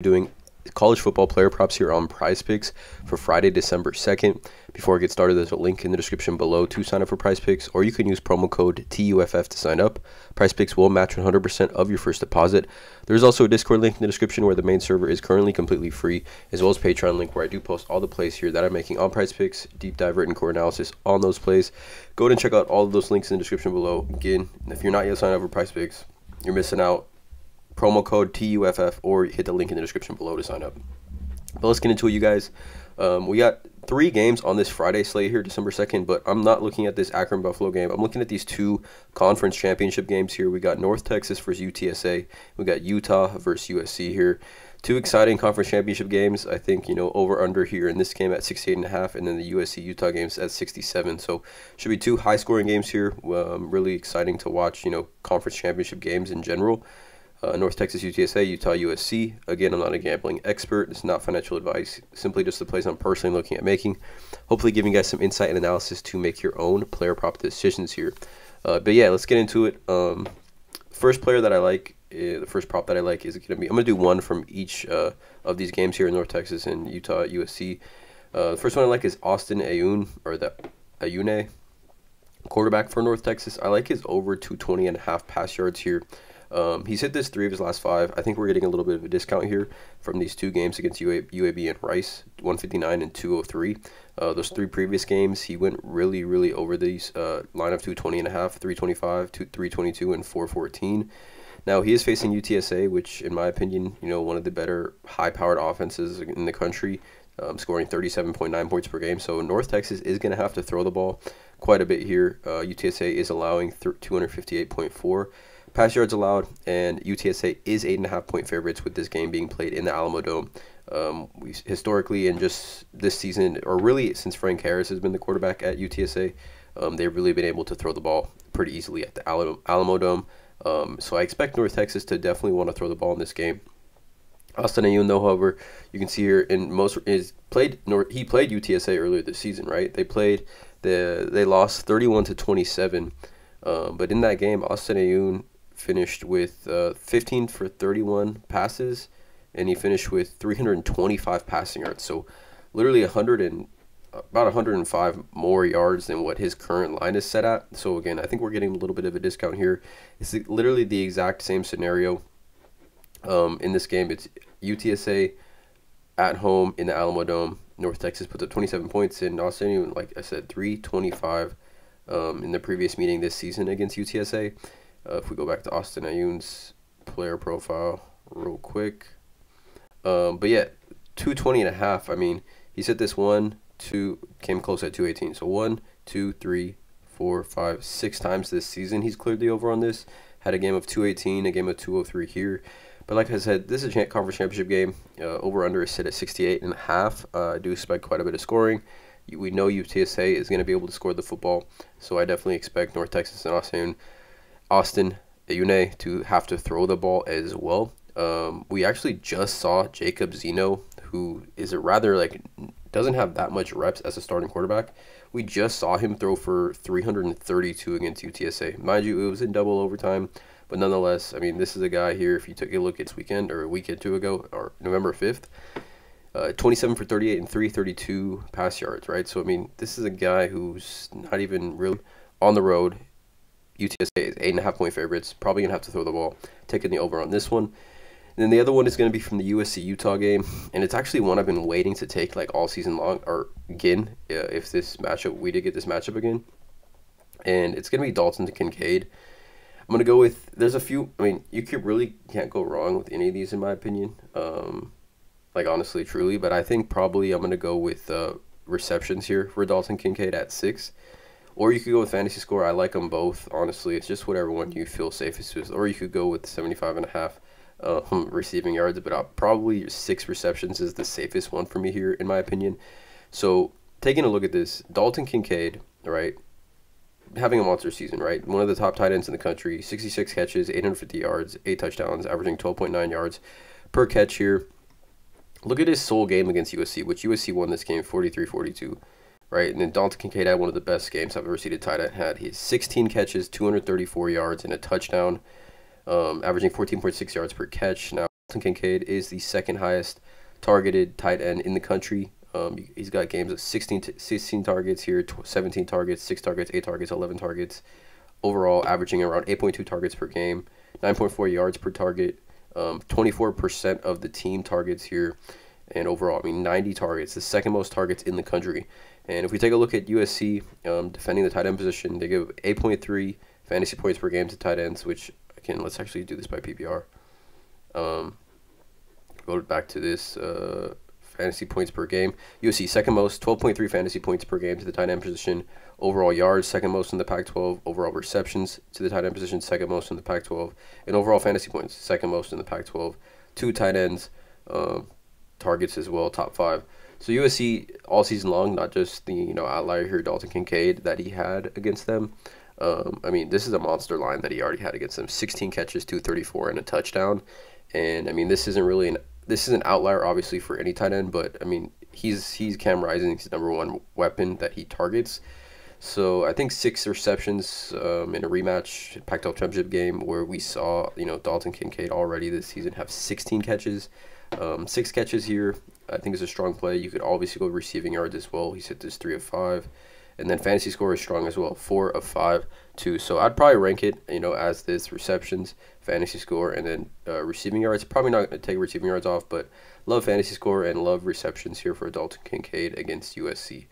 Doing college football player props here on PrizePicks for Friday, December 2nd. Before I get started, there's a link in the description below to sign up for PrizePicks, or you can use promo code TUFF to sign up. PrizePicks will match 100% of your first deposit. There's also a Discord link in the description where the main server is currently completely free, as well as Patreon link where I do post all the plays here that I'm making on PrizePicks, deep dive written core analysis on those plays. Go ahead and check out all of those links in the description below. Again, if you're not yet signed up for PrizePicks, you're missing out. Promo code TUFF, or hit the link in the description below to sign up. But let's get into it, you guys. We got 3 games on this Friday slate here, December 2nd, but I'm not looking at this Akron-Buffalo game. I'm looking at these 2 conference championship games here. We got North Texas versus UTSA. We got Utah versus USC here. 2 exciting conference championship games. I think, over-under here in this game at 68.5, and then the USC-Utah games at 67. So should be 2 high-scoring games here. Really exciting to watch, conference championship games in general. North Texas, UTSA, Utah, USC. Again, I'm not a gambling expert. It's not financial advice. Simply just the plays I'm personally looking at making. Hopefully giving you guys some insight and analysis to make your own player prop decisions here. But yeah, let's get into it. First player that I like, the first prop that I like is going to be, I'm going to do one from each of these games here in North Texas and Utah, USC. The first one I like is Austin Ayun, or the Ayune, quarterback for North Texas. I like his over 220.5 pass yards here. He's hit this 3 of his last 5. I think we're getting a little bit of a discount here from these 2 games against UAB and Rice, 159 and 203. Those 3 previous games, he went really over these line of 220.5, 325, 322, and 414. Now, he is facing UTSA, which, in my opinion, one of the better high-powered offenses in the country, scoring 37.9 points per game. So North Texas is going to have to throw the ball quite a bit here. UTSA is allowing 258.4 pass yards allowed, and UTSA is 8.5-point favorites with this game being played in the Alamo Dome. We historically, and just this season, or really since Frank Harris has been the quarterback at UTSA, they've really been able to throw the ball pretty easily at the Alamo Dome. So I expect North Texas to definitely want to throw the ball in this game. Austin Ayun, though, however, you can see here he played UTSA earlier this season, right? They lost 31-27, but in that game, Austin Ayun finished with 15 for 31 passes, and he finished with 325 passing yards. So literally about 105 more yards than what his current line is set at. So again, I think we're getting a little bit of a discount here. It's literally the exact same scenario. In this game, it's UTSA at home in the Alamo Dome. North Texas puts up 27 points, and Austin Ayun, like I said, 325 in the previous meeting this season against UTSA. If we go back to Austin Ayun's player profile real quick. But yeah, 220.5. I mean, he's hit this 1, 2, came close at 218. So 1, 2, 3, 4, 5, 6 times this season he's cleared the over on this. Had a game of 218, a game of 203 here. But like I said, this is a conference championship game. Over-under is set at 68.5. I do expect quite a bit of scoring. We know UTSA is going to be able to score the football, so I definitely expect North Texas and Austin Ayune to have to throw the ball as well. We actually just saw Jacob Zeno, who is doesn't have that much reps as a starting quarterback. We just saw him throw for 332 against UTSA. Mind you, it was in double overtime, but nonetheless, I mean, this is a guy here, if you took a look at this weekend, or a week or 2 ago, or November 5th, 27 for 38 and 332 pass yards, right? So, I mean, this is a guy who's not even really on the road. UTSA is 8.5-point favorites, probably going to have to throw the ball, taking the over on this one. And then the other one is going to be from the USC-Utah game, and it's actually one I've been waiting to take like all season long, or again, if we did get this matchup again. And it's going to be Dalton to Kincaid. I'm going to go with, there's a few, I mean, you really can't go wrong with any of these in my opinion, honestly, truly, but I think probably I'm going to go with receptions here for Dalton Kincaid at 6. Or you could go with fantasy score. I like them both, honestly. It's just whatever one you feel safest with. Or you could go with 75.5 receiving yards, but probably 6 receptions is the safest one for me here, in my opinion. So taking a look at this, Dalton Kincaid, right, having a monster season, right? One of the top tight ends in the country, 66 catches, 850 yards, 8 touchdowns, averaging 12.9 yards per catch here. Look at his sole game against USC, which USC won this game 43-42. Right, and then Dalton Kincaid had one of the best games I've ever seen a tight end. He had 16 catches, 234 yards, and a touchdown, averaging 14.6 yards per catch. Now, Kincaid is the second highest targeted tight end in the country. He's got games of 16 targets here, 17 targets, 6 targets, 8 targets, 11 targets. Overall, averaging around 8.2 targets per game, 9.4 yards per target, 24% of the team targets here. And overall, 90 targets, the second most targets in the country. And if we take a look at USC defending the tight end position, they give 8.3 fantasy points per game to tight ends, which, again, let's actually do this by PPR. Go back to this fantasy points per game. USC second most, 12.3 fantasy points per game to the tight end position. Overall yards, second most in the Pac-12. Overall receptions to the tight end position, second most in the Pac-12. And overall fantasy points, second most in the Pac-12. 2 tight ends, targets as well, top 5. So USC all season long, not just the outlier here, Dalton Kincaid, that he had against them. This is a monster line that he already had against them. 16 catches, 234, and a touchdown. And this isn't really this is an outlier, obviously, for any tight end, but he's Cam Rising's number one weapon that he targets. So I think 6 receptions in a rematch Pac-12 championship game where we saw Dalton Kincaid already this season have 16 catches. 6 catches here, I think, is a strong play. You could obviously go receiving yards as well. He's hit this 3 of 5. And then fantasy score is strong as well, 4 of 5 too. So I'd probably rank it, as this: receptions, fantasy score, and then receiving yards. Probably not going to take receiving yards off, but love fantasy score and love receptions here for Dalton Kincaid against USC.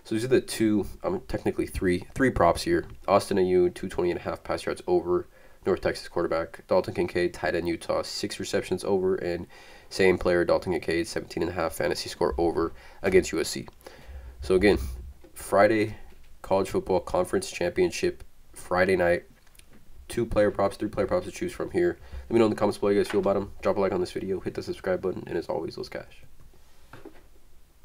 So these are the 2, technically 3 props here. Austin AU, 220.5 pass yards over. North Texas quarterback. Dalton Kincaid, tight end Utah, 6 receptions over. And same player, Dalton Kincaid, 17.5 fantasy score over against USC. So again, Friday, college football conference championship, Friday night. 2 player props, 3 player props to choose from here. Let me know in the comments below how you guys feel about them. Drop a like on this video, hit the subscribe button, and as always, let's cash.